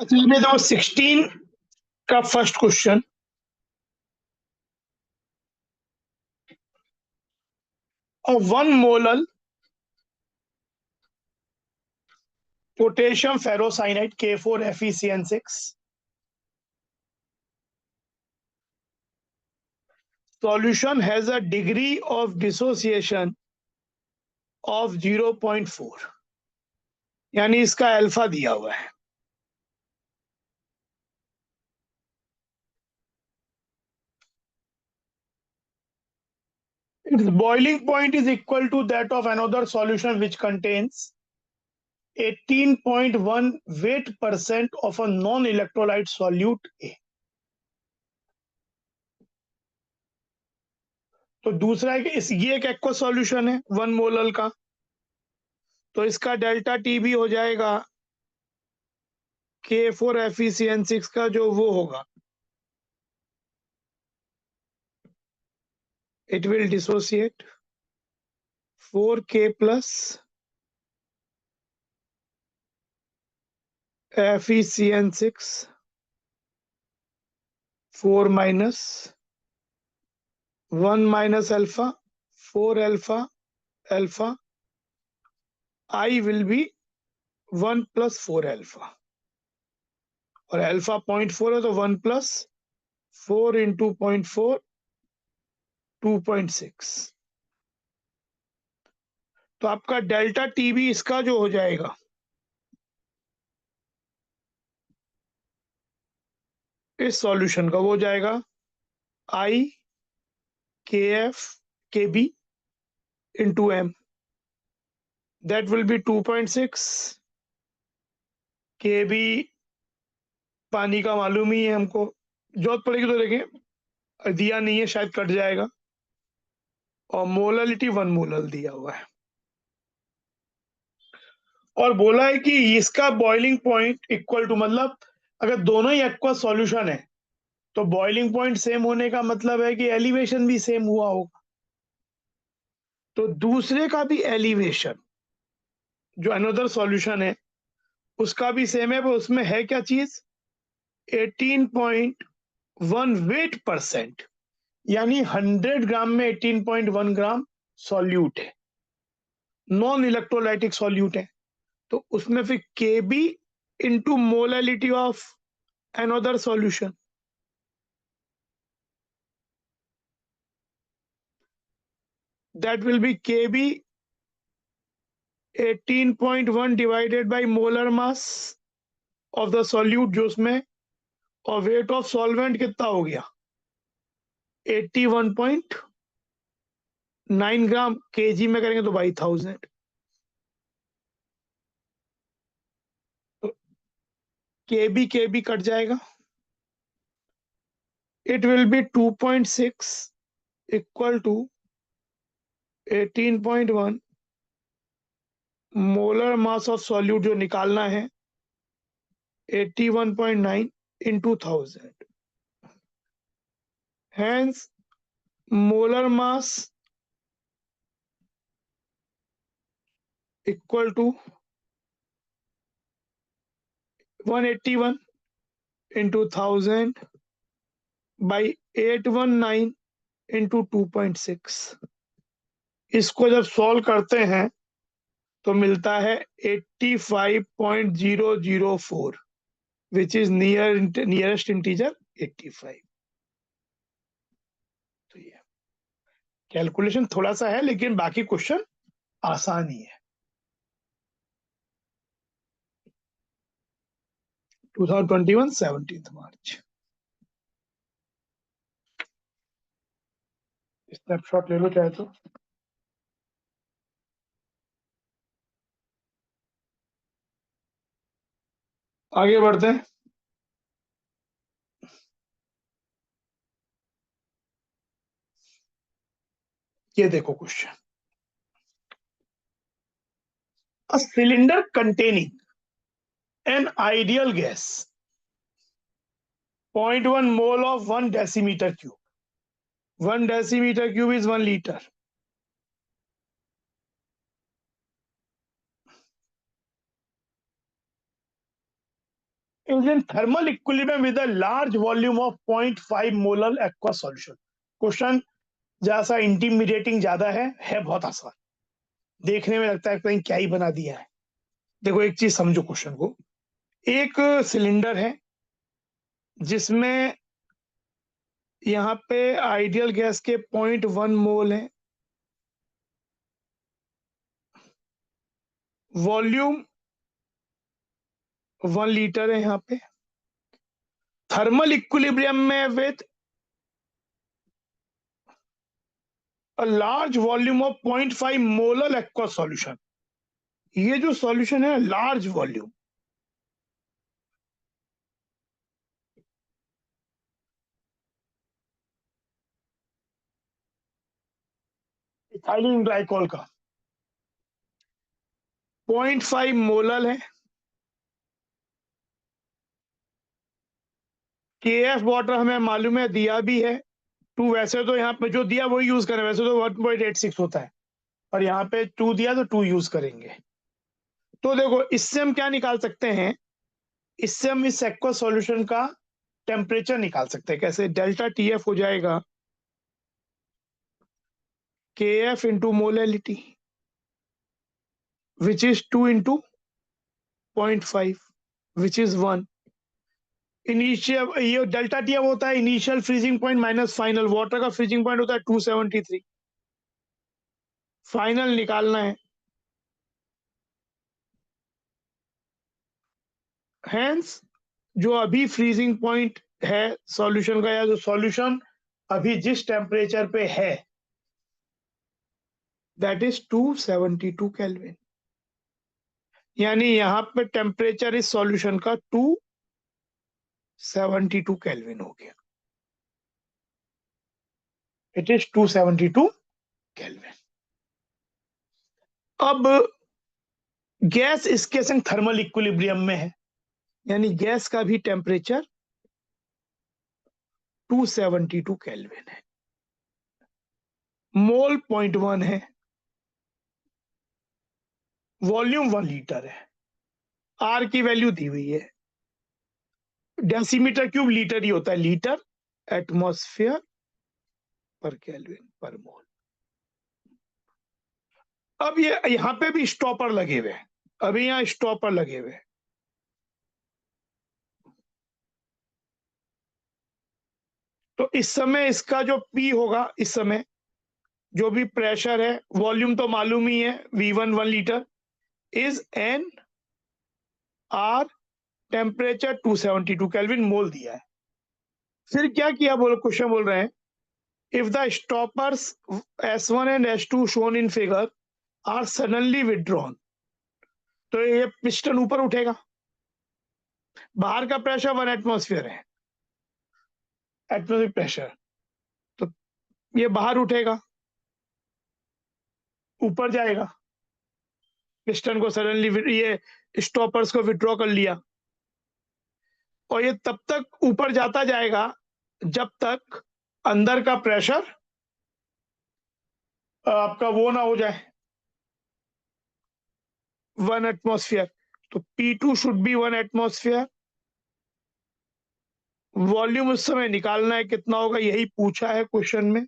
अच्छा ये देखो 16 का first question, one molal potassium ferrocyanide K4FeCN6 solution has a degree of dissociation of 0.4, यानी इसका अल्फा दिया हुआ है। Its boiling point is equal to that of another solution which contains 18.1 weight% of a non-electrolyte solute A। तो दूसरा है कि ये एक एक्वा सॉल्यूशन है 1 मोलल का, तो इसका डेल्टा टी भी हो जाएगा K4FeCN6 का जो वो होगा, it will dissociate 4K plus FeCN6 4 minus 1 minus alpha 4 alpha alpha I will be 1 plus 4 alpha, और अल्फा 0.4 है तो 1 plus 4 into 0.4 2.6। तो आपका डेल्टा टी भी इसका जो हो जाएगा इस सॉल्यूशन का वो हो जाएगा I KF KB into M, that will be 2.6। KB पानी का मालूम ही है हमको, जरूरत पड़ेगी तो देखें, दिया नहीं है शायद कट जाएगा, और मोललिटी 1 मोलल दिया हुआ है, और बोला है कि इसका बॉइलिंग पॉइंट इक्वल टू, मतलब अगर दोनों ही एक्वा सॉल्यूशन है तो बॉइलिंग पॉइंट सेम होने का मतलब है कि एलिवेशन भी सेम हुआ होगा। तो दूसरे का भी एलिवेशन जो अनदर सॉल्यूशन है उसका भी सेम है, पर उसमें है क्या चीज 18.1 weight%, यानी 100 ग्राम में 18.1 ग्राम सॉल्यूट है, नॉन इलेक्ट्रोलाइटिक सॉल्यूट है, तो उसमें फिर Kb into molality of another solution, that will be Kb 18.1 divided by molar mass of the solute जो उसमें, और वेट ऑफ सॉल्वेंट कितना हो गया 81.9 ग्राम, केजी में करेंगे तो बाई 1000, केबी केबी कट जाएगा, it will be 2.6 equal to 18.1 molar mass of solute जो निकालना है 81.9 into 1000, hence molar mass equal to 181 into 1000 by 819 into 2.6। इसको जब सॉल्व करते हैं तो मिलता है 85.004, विच इज नियरेस्ट इंटीजर 85। तो ये कैलकुलेशन थोड़ा सा है लेकिन बाकी क्वेश्चन आसान ही है। 2021 17 मार्च। स्नैपशॉट ले लो चाहे तो। आगे बढ़ते हैं। ये देखो question, a cylinder containing an ideal gas 0.1 mole of 1 decimeter cube, 1 decimeter cube is 1 liter, is in thermal equilibrium with a large volume of 0.5 molar aqua solution. Question जैसा इंटीमिडेटिंग ज्यादा है बहुत आसान, देखने में लगता है कहीं क्या ही बना दिया है। देखो एक चीज समझो क्वेश्चन को, एक सिलेंडर है जिसमें यहाँ पे आइडियल गैस के 0.1 मोल है, वॉल्यूम 1 लीटर है यहाँ पे, थर्मल इक्विलिब्रियम में with a large volume of 0.5 molar aqua solution. ये जो सॉल्यूशन है लार्ज वॉल्यूम, इथाइलिन ग्लाइकोल का 0.5 मोलर है, KF वाटर हमें मालूम है दिया भी है, 2 वैसे तो यहाँ पे जो दिया वही यूज करें, वैसे तो 1.86 होता है और यहाँ पे 2 दिया तो 2 यूज करेंगे। तो देखो इससे हम क्या निकाल सकते हैं, इससे हम इस एक्वा सॉल्यूशन का टेम्परेचर निकाल सकते हैं। कैसे? डेल्टा TF हो जाएगा KF into molality which is 2 into 0.5 which is 1। Initial ये डेल्टा TF होता है initial freezing point minus final, water का फ्रीजिंग पॉइंट होता है 273, फाइनल निकालना है। हेंस जो अभी फ्रीजिंग पॉइंट है सॉल्यूशन का, या जो सॉल्यूशन अभी जिस टेम्परेचर पे है दैट इज 272 केल्विन, यानी यहाँ पे टेम्परेचर इस सॉल्यूशन का 272 केल्विन हो गया। It is 272 kelvin. अब गैस इसके संग थर्मल इक्विलिब्रियम में है, यानी गैस का भी टेम्परेचर 272 केल्विन है, मोल 0.1 है, वॉल्यूम 1 लीटर है, आर की वैल्यू दी हुई है, डेसीमीटर क्यूब लीटर ही होता है, लीटर एटमॉस्फेयर पर केल्विन पर मोल। अब ये यहां पे भी स्टॉपर लगे हुए हैं, अभी यहाँ स्टॉपर लगे हुए हैं, तो इस समय इसका जो P होगा, इस समय जो भी प्रेशर है, वॉल्यूम तो मालूम ही है V1 1 litre is N R, temperature 272 kelvin, mole दिया है। फिर क्या किया, बोलो क्वेश्चन बोल रहे हैं if the stoppers S1 and S2 shown in figure are suddenly withdrawn, तो ये पिस्टन ऊपर उठेगा, बाहर का प्रेशर 1 एटमॉस्फेयर है, एटमॉस्फेरिक प्रेशर, तो ये बाहर उठेगा, ऊपर जाएगा, पिस्टन को सडनली ये स्टॉपर्स को विथड्रॉ कर लिया, और ये तब तक ऊपर जाता जाएगा जब तक अंदर का प्रेशर आपका वो ना हो जाए 1 एटमॉस्फेयर। तो P2 should be 1 atmosphere, volume उस समय निकालना है कितना होगा, यही पूछा है क्वेश्चन में।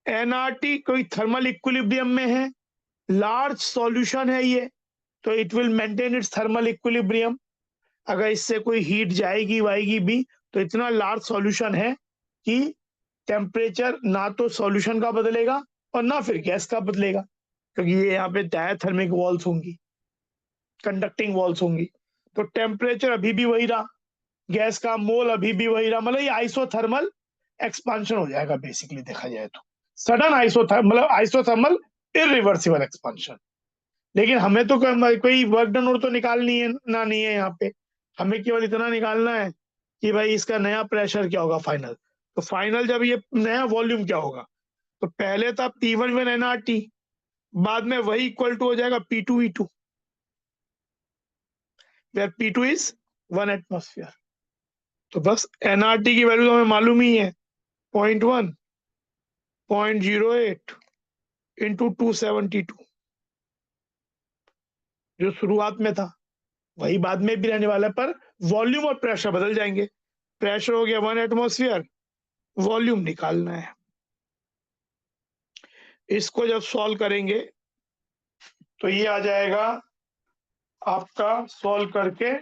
NRT कोई थर्मल इक्विलिब्रियम में है, लार्ज सॉल्यूशन है ये, तो it will maintain its thermal equilibrium. अगर इससे कोई हीट जाएगी वाएगी भी तो इतना लार्ज सॉल्यूशन है कि टेम्परेचर ना तो सॉल्यूशन का बदलेगा और ना फिर गैस का बदलेगा, क्योंकि ये यहाँ पे डायथर्मिक वॉल्स होंगी, कंडक्टिंग वॉल्स होंगी, तो टेम्परेचर अभी भी वही रहा, गैस का मोल अभी भी वही रहा, मतलब ये आइसोथर्मल एक्सपांशन हो जाएगा बेसिकली देखा जाए तो, सडन मतलब आइसोथर्मल इरिवर्सिबल एक्सपांशन। लेकिन हमें तो कोई वर्क डन और तो निकालनी है ना, नहीं है यहाँ पे, हमें केवल इतना निकालना है कि भाई इसका नया प्रेशर क्या होगा फाइनल, तो फाइनल जब ये नया वॉल्यूम क्या होगा, तो पहले था P1 वन NRT, बाद में वही इक्वल टू हो जाएगा P2 E2, where P2 is 1 atmosphere. तो बस NRT की वैल्यू तो हमें मालूम ही है 0.1 0.08 इंटू 272, जो शुरुआत में था वही बाद में भी रहने वाला है, पर वॉल्यूम और प्रेशर बदल जाएंगे। प्रेशर हो गया 1 एटमॉस्फेयर, वॉल्यूम निकालना है। इसको जब सॉल्व करेंगे तो ये आ जाएगा आपका सॉल्व करके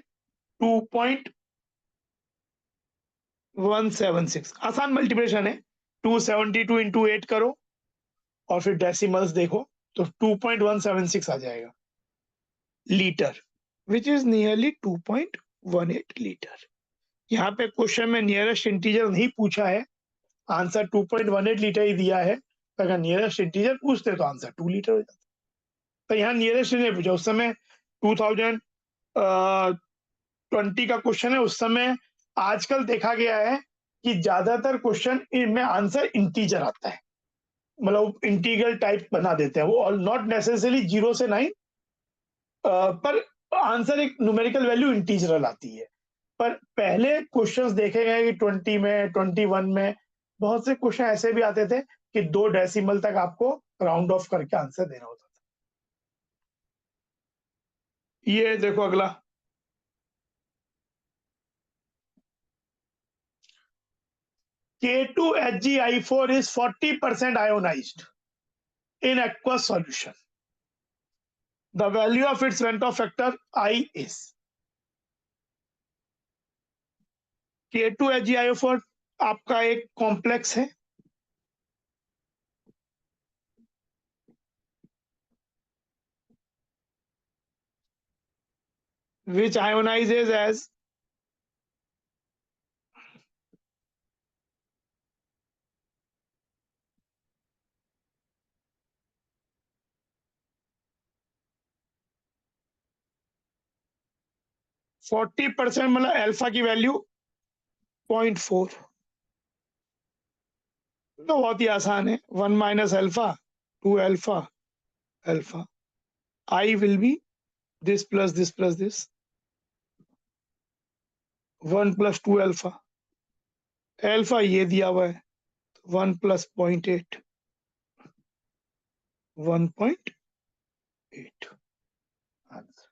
2.176। आसान मल्टीप्लिकेशन है। 272 इंटू 8 करो और फिर डेसिमल्स देखो तो 2.176 आ जाएगा litre, which is nearly 2.18 litre. यहाँ पे क्वेश्चन में नियरेस्ट इंटीजर नहीं पूछा है, आंसर 2.18 लीटर ही दिया है। तो अगर नियरेस्ट इंटीजर पूछते तो आंसर 2 लीटर हो जाता। तो यहाँ नियरेस्ट नहीं पूछा, उस समय 2020 का क्वेश्चन है। उस समय आजकल देखा गया है कि ज्यादातर क्वेश्चन इनमें आंसर इंटीजर आता है, मतलब इंटीग्रल टाइप बना देते हैं वो, नॉट नेसेसरी 0 से 9, पर आंसर एक न्यूमेरिकल वैल्यू इंटीजरल आती है। पर पहले क्वेश्चंस देखे गए कि 20 में 21 में बहुत से क्वेश्चन ऐसे भी आते थे कि 2 डेसिमल तक आपको राउंड ऑफ करके आंसर देना होता था। ये देखो अगला, K2HgI4 is 40% ionized in aqueous solution. The value of its Ventov factor I is K2HgIO4 आपका एक कॉम्प्लेक्स है which ionizes as 40%, मतलब अल्फा की वैल्यू 0.4। तो बहुत ही आसान है, 1 minus alpha 2 alpha alpha, I will be this plus this plus this, 1 plus 2 alpha, alpha ये दिया हुआ है 1 plus 0.8, 1.8 आंसर।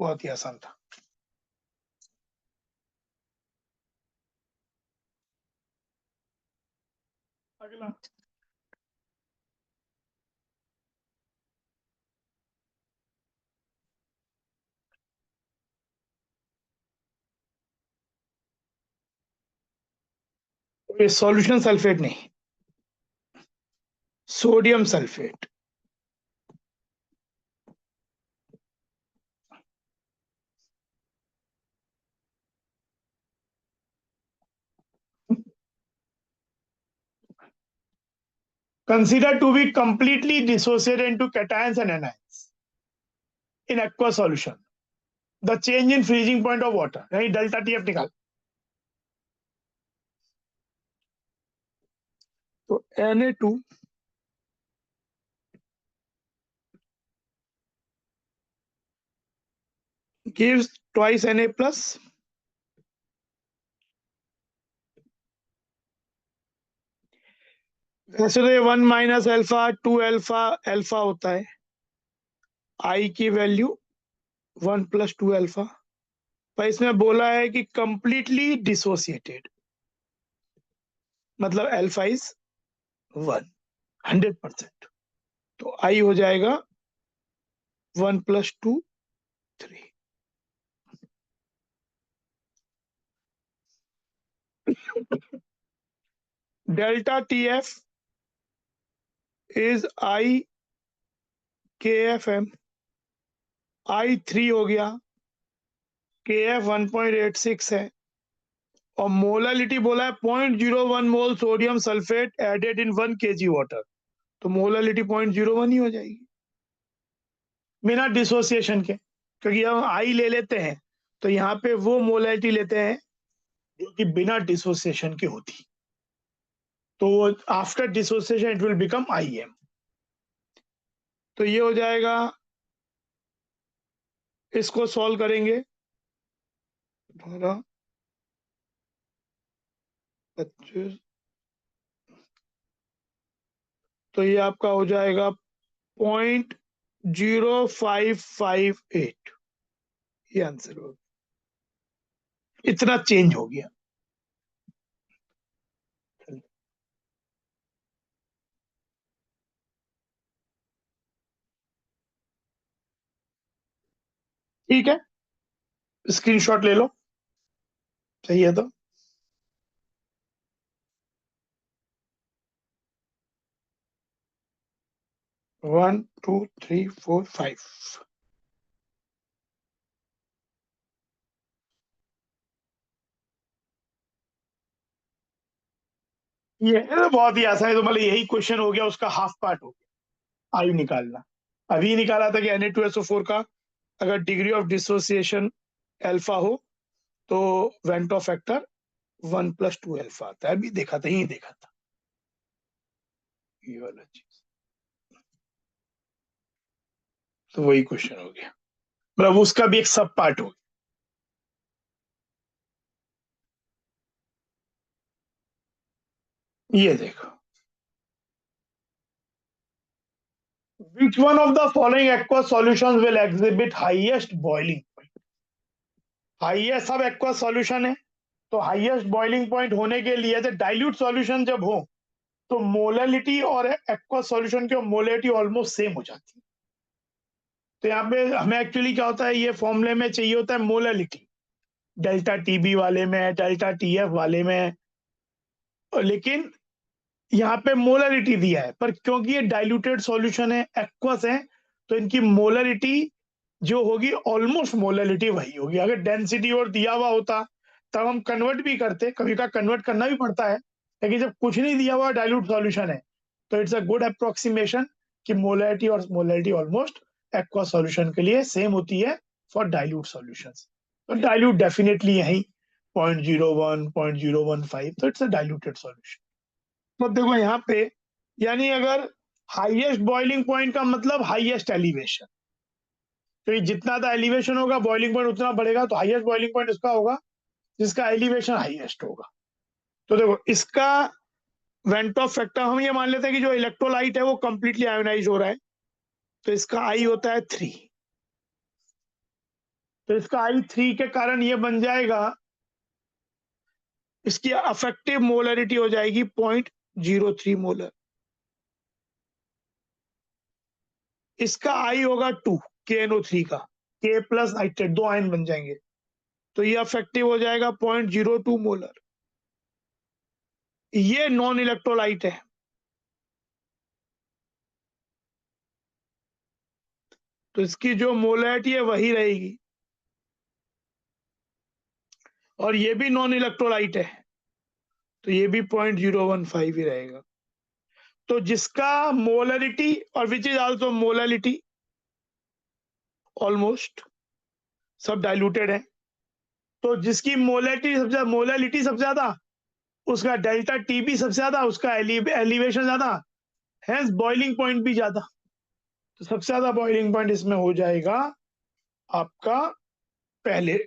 बहुत ही आसान था। अगला, ये सॉल्यूशन सल्फेट नहीं, sodium sulphate. Considered to be completely dissociated into cations and anions in aqueous solution. The change in freezing point of water, यानी डेल्टा टीएफ निकाल। तो Na2 gives twice Na plus, वैसे तो ये 1 माइनस अल्फा 2 अल्फा अल्फा होता है, I की value 1 plus 2 alpha, पर इसमें बोला है कि कंप्लीटली डिसोसिएटेड, मतलब अल्फा इज 1 100%। तो I हो जाएगा 1 plus 2 3। Delta TF is I KFM, I3 हो गया, KF 1.86 है, और मोलालिटी बोला है 0.01 mole sodium sulphate added in 1 kg water, तो मोलालिटी 0.01 ही हो जाएगी बिना डिसोसिएशन के, क्योंकि हम आई ले लेते हैं तो यहाँ पे वो मोलालिटी लेते हैं जो कि बिना डिसोसिएशन की होती, तो after dissociation it will become IM। तो ये हो जाएगा, इसको सॉल्व करेंगे 25, तो ये आपका हो जाएगा 0.558 ये आंसर होगा। इतना चेंज हो गया। ठीक है, स्क्रीनशॉट ले लो। सही है तो 1 2 3 4 5। ये बहुत ही आसान है, तो मतलब यही क्वेश्चन हो गया, उसका हाफ पार्ट हो गया, आयु निकालना। अभी निकाला था कि Na2SO4 का अगर डिग्री ऑफ डिसोसिएशन अल्फा हो तो वेंटो फैक्टर 1+2 अल्फा आता है। अभी देखा था, यही देखा था ये वाला चीज, तो वही क्वेश्चन हो गया, मतलब उसका भी एक सब पार्ट हो गया। ये देखो, which one of the following aqueous solutions will exhibit highest boiling point? Highest सब एक्वा सॉल्यूशन है, तो हाईएस्ट बॉइलिंग पॉइंट होने के लिए डाइल्यूट सॉल्यूशन जब हो तो मोलैलिटी और एक्वा सॉल्यूशन की मोलैलिटी ऑलमोस्ट सेम हो जाती है। तो यहाँ पे हमें एक्चुअली क्या होता है, ये फॉर्मूले में चाहिए होता है मोलैलिटी, डेल्टा टीबी वाले में, डेल्टा टीएफ वाले में, लेकिन यहाँ पे मोलैलिटी दिया है, पर क्योंकि ये डाइल्यूटेड सॉल्यूशन है, एक्वस है, तो इनकी मोलैलिटी जो होगी ऑलमोस्ट मोलैलिटी वही होगी। अगर डेंसिटी और दिया हुआ होता तब हम कन्वर्ट भी करते, कभी का कन्वर्ट करना भी पड़ता है, लेकिन जब कुछ नहीं दिया हुआ डाइल्यूट सॉल्यूशन है तो इट्स अ गुड अप्रोक्सीमेशन कि मोलैलिटी और मोलैलिटी ऑलमोस्ट एक्वा सॉल्यूशन के लिए सेम होती है फॉर डाइल्यूट सॉल्यूशंस। तो डाइल्यूट डेफिनेटली यही 0.01 0.015, तो इट्स अ डाइल्यूटेड सॉल्यूशन। तो देखो यहाँ पे, यानी अगर हाईएस्ट बॉइलिंग पॉइंट का मतलब हाईएस्ट एलिवेशन, तो ये जितना सा एलिवेशन होगा बॉइलिंग पॉइंट उतना बढ़ेगा, तो हाईएस्ट बॉइलिंग पॉइंट इसका होगा जिसका एलिवेशन हाईएस्ट होगा। तो देखो इसका वेंट ऑफ फैक्टर हम ये मान लेते हैं कि जो इलेक्ट्रोलाइट है वो कंप्लीटली आयोनाइज हो रहा है, तो इसका आई होता है 3। तो इसका आई 3 के कारण ये बन जाएगा, इसकी अफेक्टिव मोलरिटी हो जाएगी 0.03 मोलर। इसका आई होगा 2 KNO3 का, K प्लस नाइट्रेट, दो आयन बन जाएंगे, तो ये अफेक्टिव हो जाएगा 0.02 मोलर। ये नॉन इलेक्ट्रोलाइट है, तो इसकी जो मोलैरिटी है वही रहेगी, और ये भी नॉन इलेक्ट्रोलाइट है, तो ये भी 0.015 ही रहेगा। तो जिसका मोलैरिटी और which is also molality almost सब डाइल्यूटेड है, तो जिसकी मोलैलिटी सबसे ज्यादा, उसका डेल्टा टीबी सबसे ज्यादा, उसका एलिवेशन ज्यादा, हेंस बॉइलिंग पॉइंट भी ज्यादा। तो सबसे ज्यादा बॉइलिंग पॉइंट इसमें हो जाएगा आपका पहले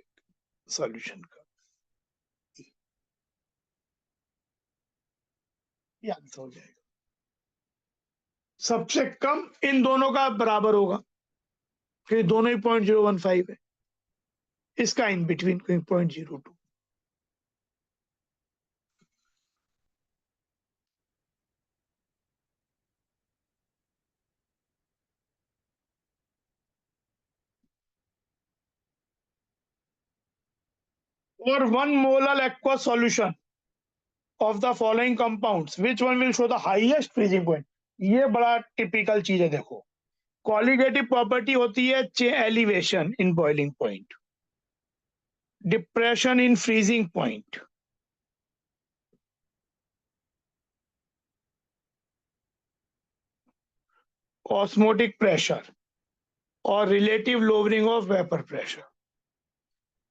सॉल्यूशन का, ये आंसर हो जाएगा। सबसे कम इन दोनों का बराबर होगा, फिर दोनों ही 0.015 है, इसका इन बिटवीन 0.02। और 1 molar aqueous solution of the following compounds which one will show the highest freezing point? ये बड़ा टिपिकल चीज है। देखो, कॉलिगेटिव प्रॉपर्टी होती है elevation in boiling point, depression in freezing point, osmotic pressure और relative lowering of vapour pressure.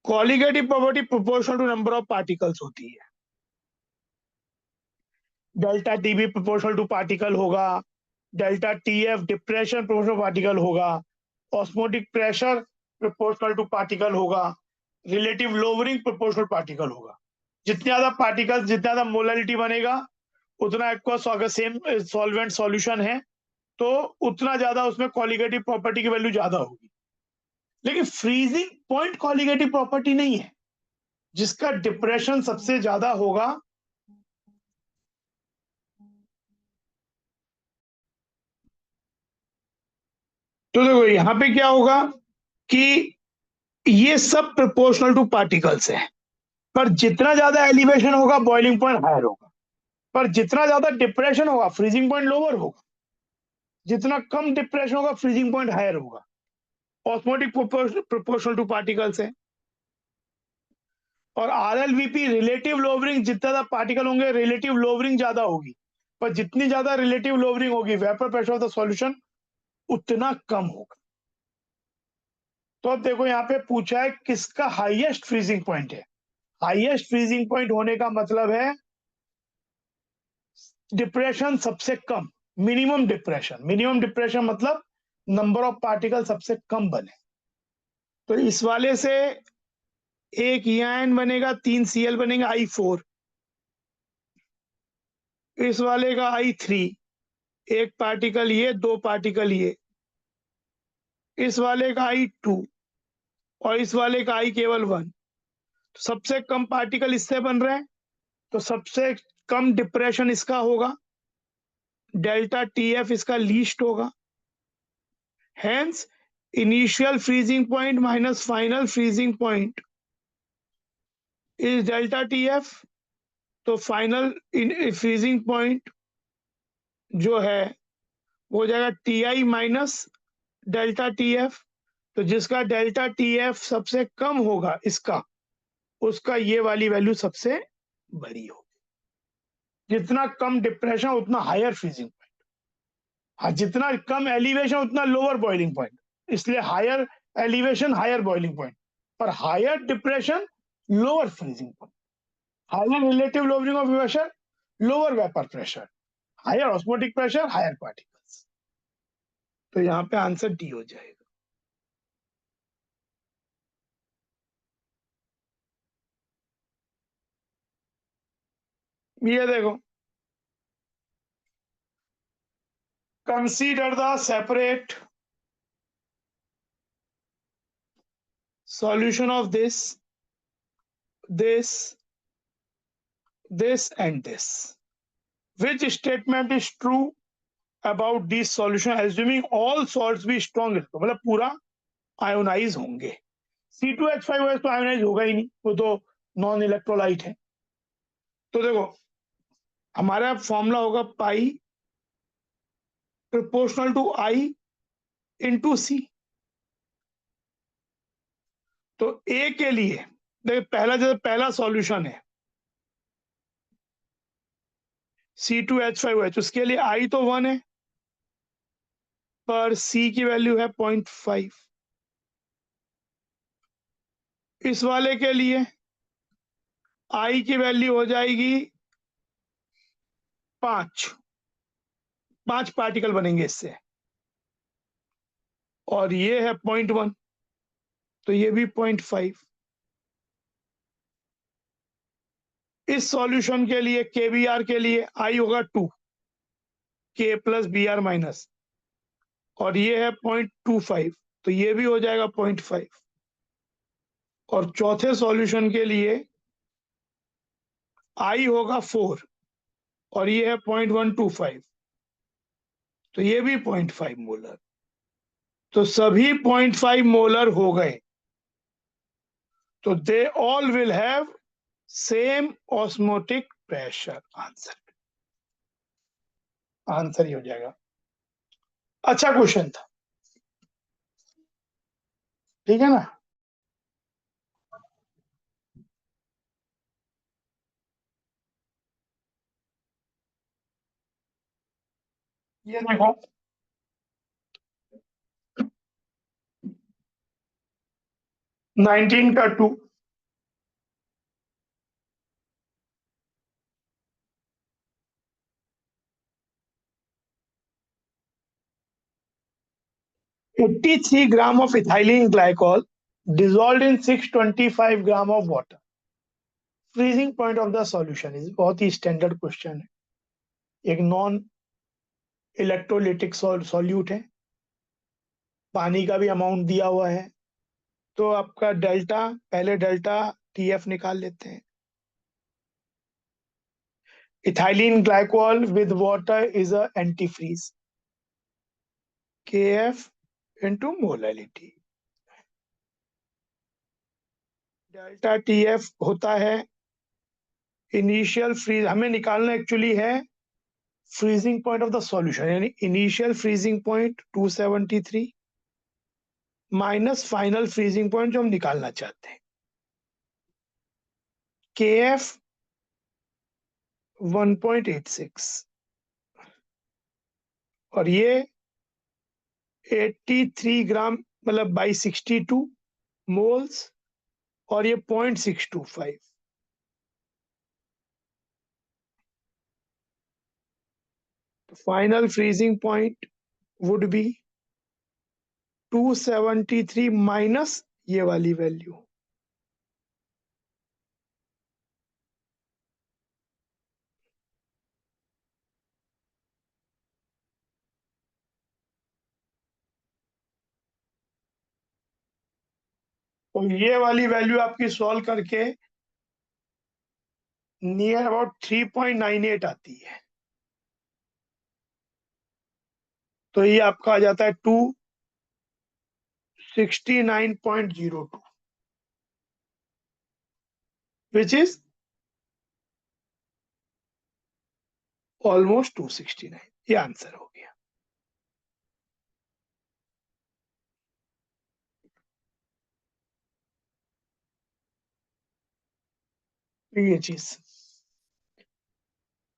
Colligative property proportional to number of particles होती है, delta TB proportional to particle होगा, delta TF depression proportional particle होगा, osmotic pressure proportional to particle होगा, relative lowering proportional particle होगा। जितने ज्यादा particles, जितना ज्यादा मोलैलिटी बनेगा, उतना एक्वा, अगर सेम सॉल्वेंट सॉल्यूशन है तो उतना ज्यादा उसमें कॉलिगेटिव प्रॉपर्टी की वैल्यू ज्यादा होगी। लेकिन फ्रीजिंग पॉइंट कॉलिगेटिव प्रॉपर्टी नहीं है, जिसका डिप्रेशन सबसे ज्यादा होगा तो देखो यहां पे क्या होगा कि ये सब प्रोपोर्शनल टू पार्टिकल्स है, पर जितना ज्यादा एलिवेशन होगा बॉइलिंग पॉइंट हायर होगा, पर जितना ज्यादा डिप्रेशन होगा फ्रीजिंग पॉइंट लोअर होगा, जितना कम डिप्रेशन होगा फ्रीजिंग पॉइंट हायर होगा। ऑस्मोटिक प्रोपोर्शनल टू पार्टिकल्स है। और आरएलवीपी रिलेटिव लोवरिंग, जितना ज्यादा पार्टिकल होंगे रिलेटिव लोवरिंग ज्यादा होगी, पर जितनी ज्यादा रिलेटिव लोवरिंग होगी vapour pressure of the solution उतना कम होगा। तो अब देखो यहाँ पे पूछा है किसका हाईएस्ट फ्रीजिंग पॉइंट है। हाईएस्ट फ्रीजिंग पॉइंट होने का मतलब है डिप्रेशन सबसे कम, मिनिमम डिप्रेशन मतलब नंबर ऑफ पार्टिकल सबसे कम बने। तो इस वाले से एक आयन बनेगा, 3 Cl बनेगा I4, इस वाले का I3, एक पार्टिकल ये, 2 पार्टिकल ये, इस वाले का I2 और इस वाले का I केवल 1। तो सबसे कम पार्टिकल इससे बन रहे हैं, तो सबसे कम डिप्रेशन इसका होगा, डेल्टा TF इसका लीस्ट होगा। Hence initial freezing point minus final freezing point is delta TF। तो फाइनल फ्रीजिंग पॉइंट जो है वो हो जाएगा TI माइनस डेल्टा TF। तो जिसका डेल्टा TF सबसे कम होगा इसका, उसका ये वाली वैल्यू सबसे बड़ी होगी। जितना कम डिप्रेशन उतना हायर फ्रीजिंग पॉइंट, हाँ जितना कम एलिवेशन उतना लोअर बॉइलिंग पॉइंट, इसलिए higher elevation higher boiling point, पर higher depression lower freezing point, higher relative lowering of pressure lower vapour pressure, higher osmotic pressure higher particles. तो यहाँ पे आंसर डी हो जाएगा। ये देखो, consider the separate solution of this and this. Which statement is true about this solution assuming all salts be strong? मतलब पूरा ionise होंगे। C2H5OH तो आयोनाइज होगा ही नहीं, वो तो नॉन इलेक्ट्रोलाइट है। तो देखो हमारा फॉर्मूला होगा pi proportional to I into C। तो A के लिए देखो पहला जैसे पहला सॉल्यूशन है C2H5OH, उसके लिए I तो 1 है, पर C की वैल्यू है 0.5। इस वाले के लिए I की वैल्यू हो जाएगी 5 पार्टिकल बनेंगे इससे, और ये है 0.1, तो ये भी 0.5। इस सॉल्यूशन के लिए KBr के लिए I होगा 2 K प्लस BR माइनस, और ये है 0.25, तो ये भी हो जाएगा 0.5। और चौथे सॉल्यूशन के लिए I होगा 4 और ये है 0.125, तो ये भी 0.5 मोलर। तो सभी 0.5 मोलर हो गए, तो they all will have same osmotic pressure. Answer ही हो जाएगा। अच्छा क्वेश्चन था, ठीक है ना। ये देखो 19 का 2, $83 gram of ethylene glycol dissolved in 625 gram of water. Freezing point of the solution is, बहुत ही स्टैंडर्ड क्वेश्चन है, एक नॉन इलेक्ट्रोलिटिक सॉल्यूट है, पानी का भी अमाउंट दिया हुआ है। तो आपका डेल्टा, पहले डेल्टा TF निकाल लेते हैं। Ethylene glycol with water is a antifreeze, KF into molality. Delta TF होता है इनिशियल फ्रीज, हमें निकालना एक्चुअली है freezing point of the solution, यानी initial freezing point 273 minus final freezing point जो हम निकालना चाहते हैं। KF 1.86 और ये 83 ग्राम मतलब बाई 62 मोल्स और ये 0.625। Final freezing point would be 273 minus ये वाली वैल्यू। तो ये वाली वैल्यू आपकी सॉल्व करके नियर अबाउट 3.98 आती है। तो ये आपका आ जाता है 269.02 विच इज ऑलमोस्ट 269। ये आंसर हो गया। ये चीज।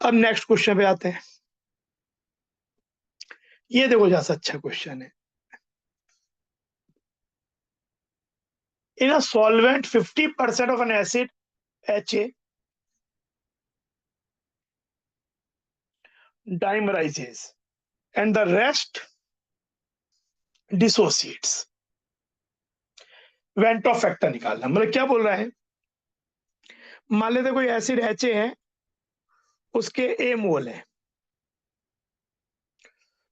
अब नेक्स्ट क्वेश्चन पे आते हैं। ये देखो जैसा अच्छा क्वेश्चन है। In a solvent 50% of an acid HA dimerizes and the rest dissociates। Van't Hoff factor निकालना, मतलब क्या बोल रहा है, मान लेते कोई एसिड HA है, उसके A मोल है,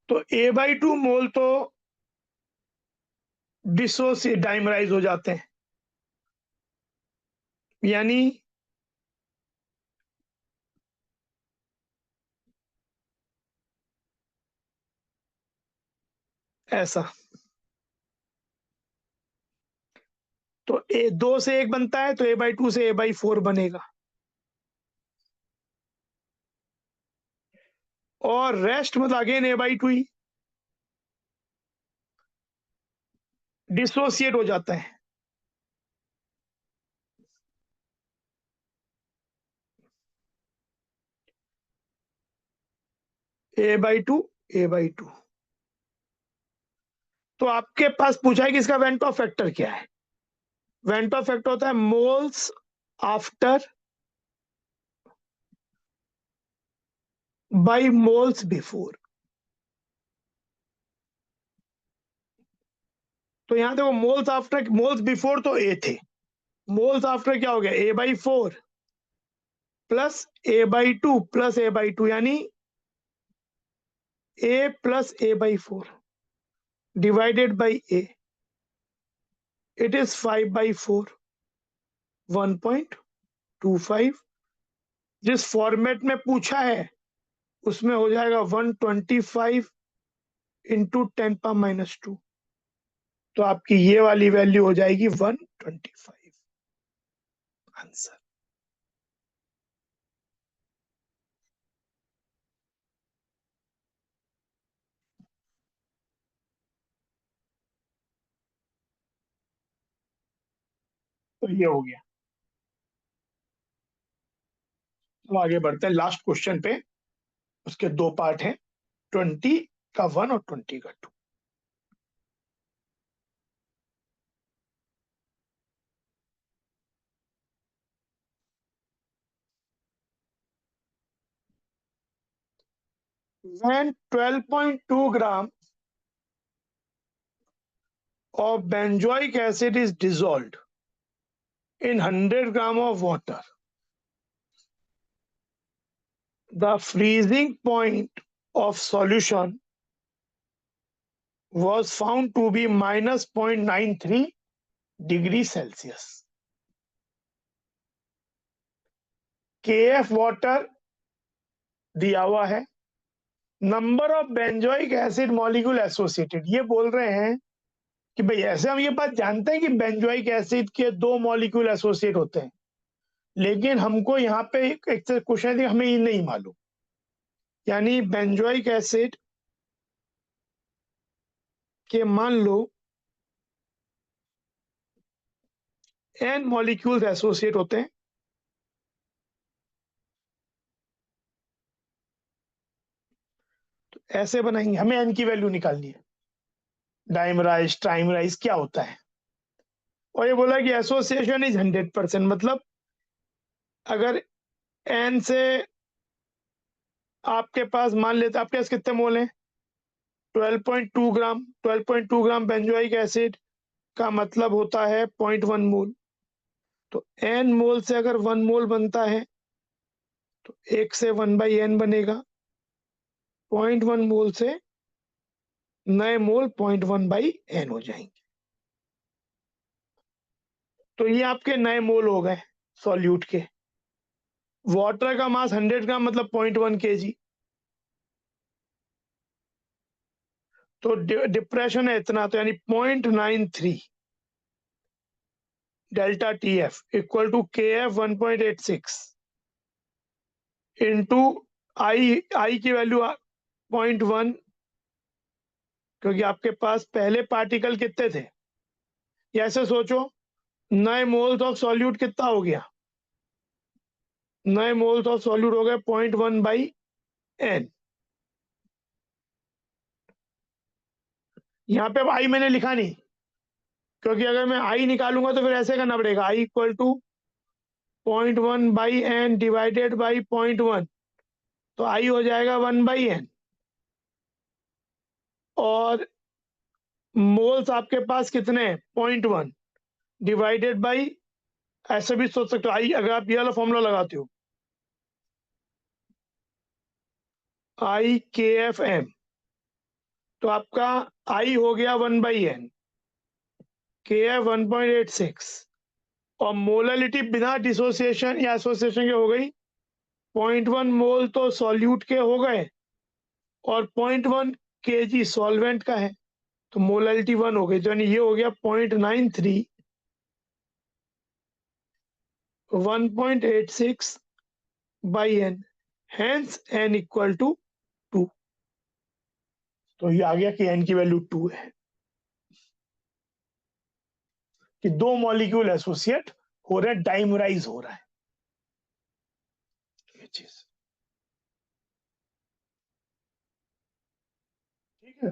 तो A/2 मोल तो डिसोसिएट डाइमराइज हो जाते हैं, यानी ऐसा। तो A 2 से 1 बनता है, तो A/2 से A/4 बनेगा, और रेस्ट मतलब अगेन A/2 ही डिसोसिएट हो जाता है। A/2 A/2। तो आपके पास पूछा है कि इसका वेंट ऑफ फैक्टर क्या है। वेंट ऑफ फैक्टर होता है moles after by moles before. तो यहां देखो मोल्स आफ्टर, मोल्स बिफोर तो A थे, मोल्स आफ्टर क्या हो गया A/4 plus A/2 plus A/2, यानी A plus A/4 divided by A, it is 5/4 1.25। जिस फॉर्मेट में पूछा है उसमें हो जाएगा 125 इंटू 10⁻²। तो आपकी ये वाली वैल्यू हो जाएगी 125 आंसर। तो ये हो गया। तो आगे बढ़ते हैं लास्ट क्वेश्चन पे। उसके दो पार्ट हैं, 20 का 1 और 20 का 2। When 12.2 gram of benzoic acid is dissolved in 100 gram of water, the freezing point of solution was found to be minus 0.93 degree Celsius. KF water दिया हुआ है, number of benzoic acid molecule associated, ये बोल रहे हैं कि भाई ऐसे हम ये बात जानते हैं कि बेंजोइक एसिड के 2 मॉलिक्यूल एसोसिएट होते हैं, लेकिन हमको यहाँ पे एक क्वेश्चन है, हमें ये नहीं मालूम। यानी बेंजोइक एसिड के मान लो n मॉलिक्यूल्स एसोसिएट होते हैं, तो ऐसे बनाएंगे, हमें n की वैल्यू निकालनी है, डाइमराइज ट्राइमराइज क्या होता है। और ये बोला कि एसोसिएशन इज 100%, मतलब अगर n से आपके पास मान लेते आपके पास कितने मोल हैं, 12.2 ग्राम, 12.2 ग्राम बेंजोइक एसिड का मतलब होता है 0.1 मोल। तो n मोल से अगर 1 मोल बनता है तो 1 से 1/n बनेगा, 0.1 मोल से नए मोल 0.1/n हो जाएंगे। तो ये आपके नए मोल हो गए सॉल्यूट के। वाटर का मास 100 ग्राम मतलब 0.1 kg, तो डिप्रेशन है इतना, तो यानी 0.93 delta TF equal to KF 1.86 into I की वैल्यू 0.1, क्योंकि आपके पास पहले पार्टिकल कितने थे, या ऐसे सोचो नए मोल्स ऑफ सॉल्यूट कितना हो गया, नए मोल्स ऑफ सॉल्यूट हो गए 0.1/n। यहाँ पे अब आई मैंने लिखा नहीं, क्योंकि अगर मैं आई निकालूंगा तो फिर ऐसे करना पड़ेगा, I equal to 0.1/n divided by 0.1, तो आई हो जाएगा 1/n। और मोल्स आपके पास कितने हैं, 0.1 डिवाइडेड बाई, ऐसे भी सोच सकते हो, आई अगर आप ये वाला फॉर्मूला लगाते हो, IKFM, तो आपका आई हो गया 1/n, KF 1.86, और मोललिटी बिना डिसोसिएशन या एसोसिएशन के हो गई 0.1 मोल तो सॉल्यूट के हो गए, और 0.1 kg सॉल्वेंट का है, तो मोललिटी 1 हो गई, तो यानी ये हो गया 0.93 1.86/n, hence n equal to 2। तो ये आ गया कि n की वैल्यू 2 है, कि 2 मॉलिक्यूल एसोसिएट हो रहे हैं, डाइमराइज हो रहा है ये चीज। ठीक है,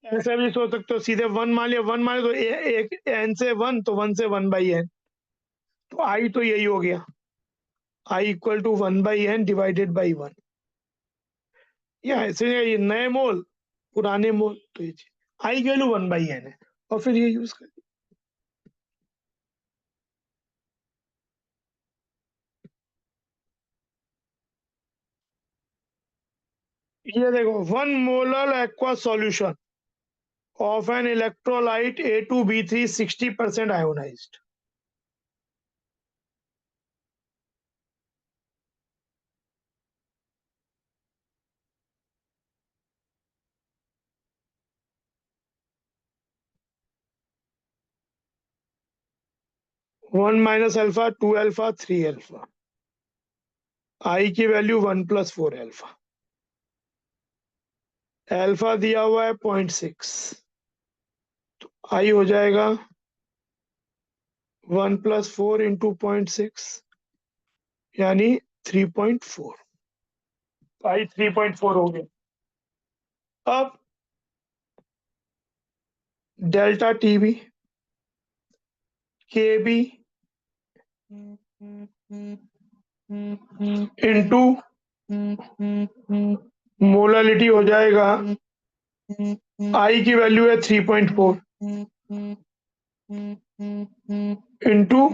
ऐसा भी सोच सकते हो, सीधे 1 मान लिया, 1 माने तो एक n से 1, तो 1 से 1/n, तो आई तो यही हो गया, I equal to 1/n divided by 1, या ऐसे ये नए मोल पुराने मोल, तो ये चीज आई की वैल्यू 1/n है, और फिर ये यूज कर, ये देखो 1 molar aqua solution of an electrolyte A2B3 60% ionized. One minus alpha, 2 alpha, 3 alpha, I की वैल्यू 1 + 4 अल्फा, अल्फा दिया हुआ है 0.6, तो आई हो जाएगा 1 + 4 इंटू 0.6, यानी 3.4, आई 3.4 हो गया। अब delta TB KB into molality हो जाएगा, आई की वैल्यू है 3.4 इंटू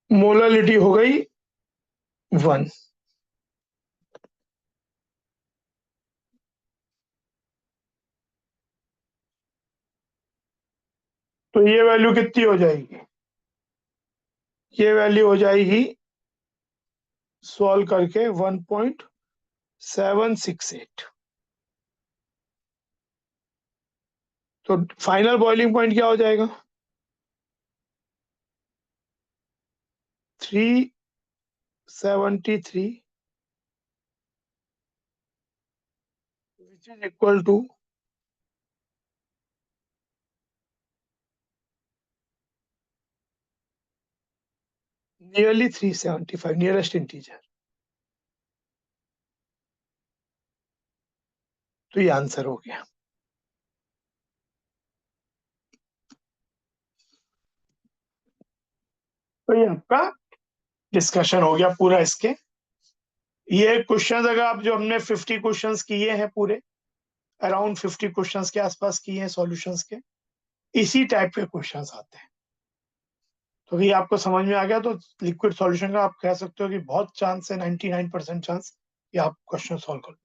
मोलालिटी हो गई 1। तो ये वैल्यू कितनी हो जाएगी? ये वैल्यू हो जाएगी सॉल्व करके 1.768। तो फाइनल बॉइलिंग पॉइंट क्या हो जाएगा? 373 which is equal to nearly 375, nearest integer। तो ये आंसर हो गया। तो ये आपका डिस्कशन हो गया पूरा इसके। ये क्वेश्चंस अगर आप जो हमने 50 क्वेश्चंस किए हैं पूरे, अराउंड 50 क्वेश्चंस के आसपास किए हैं सॉल्यूशंस के, इसी टाइप के क्वेश्चंस आते हैं। तो ये आपको समझ में आ गया तो लिक्विड सॉल्यूशन का आप कह सकते हो कि बहुत चांस है, 99% चांस कि आप क्वेश्चन सॉल्व कर